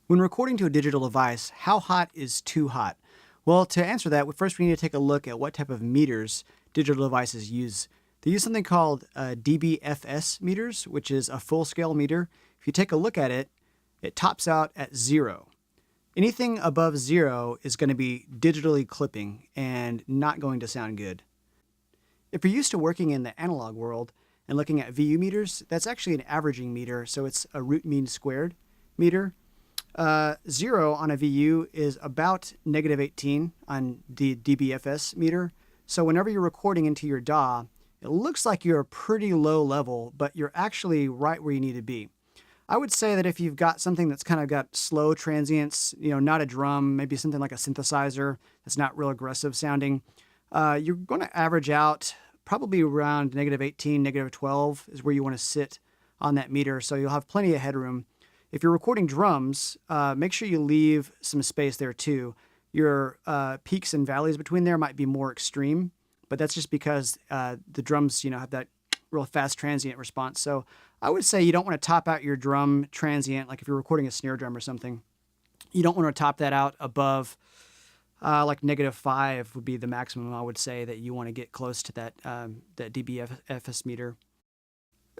When recording to a digital device, how hot is too hot? Well, to answer that, first we need to take a look at what type of meters digital devices use. They use something called DBFS meters, which is a full-scale meter. If you take a look at it, it tops out at 0. Anything above 0 is going to be digitally clipping and not going to sound good. If you're used to working in the analog world and looking at VU meters, that's actually an averaging meter, so it's a root mean squared meter. 0 on a VU is about -18 on the DBFS meter. So whenever you're recording into your DAW, it looks like you're pretty low level, but you're actually right where you need to be. I would say that if you've got something that's kind of got slow transients, not a drum, maybe something like a synthesizer that's not real aggressive sounding, you're going to average out probably around -18, -12 is where you want to sit on that meter. So you'll have plenty of headroom. If you're recording drums, make sure you leave some space there too. Your peaks and valleys between there might be more extreme, but that's just because the drums, have that real fast transient response. So I would say you don't want to top out your drum transient, like if you're recording a snare drum or something. You don't want to top that out above like -5 would be the maximum. I would say that you want to get close to that DBFS meter.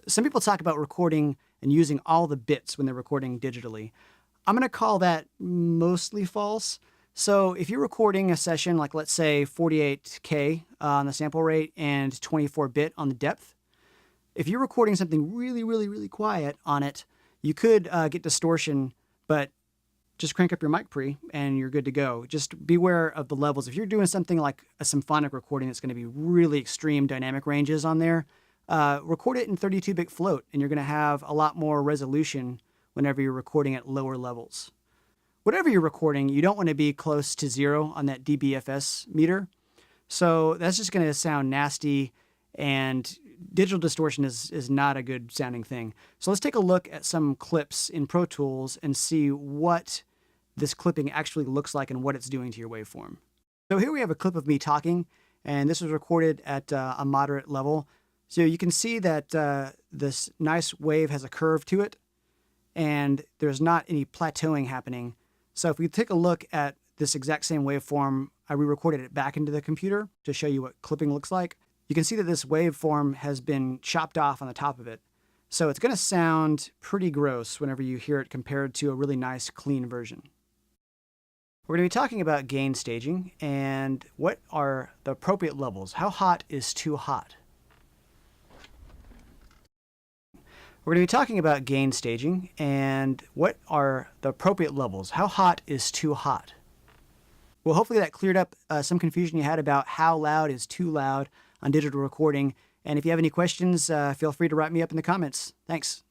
Some people talk about recording and using all the bits when they're recording digitally. I'm going to call that mostly false. So if you're recording a session, like let's say 48K on the sample rate and 24-bit on the depth, if you're recording something really, really, really quiet on it, you could get distortion, but just crank up your mic pre and you're good to go. Just beware of the levels. If you're doing something like a symphonic recording that's going to be really extreme dynamic ranges on there, record it in 32-bit float, and you're going to have a lot more resolution whenever you're recording at lower levels. Whatever you're recording, you don't want to be close to 0 on that DBFS meter. So that's just going to sound nasty, and digital distortion is not a good sounding thing. So let's take a look at some clips in Pro Tools and see what this clipping actually looks like and what it's doing to your waveform. So here we have a clip of me talking, and this was recorded at a moderate level. So you can see that this nice wave has a curve to it, and there's not any plateauing happening. So if we take a look at this exact same waveform, I re-recorded it back into the computer to show you what clipping looks like. You can see that this waveform has been chopped off on the top of it. So it's going to sound pretty gross whenever you hear it compared to a really nice, clean version. We're going to be talking about gain staging and what are the appropriate levels. How hot is too hot? We're going to be talking about gain staging and what are the appropriate levels. How hot is too hot? Well, hopefully that cleared up some confusion you had about how loud is too loud on digital recording. And if you have any questions, feel free to write me up in the comments. Thanks.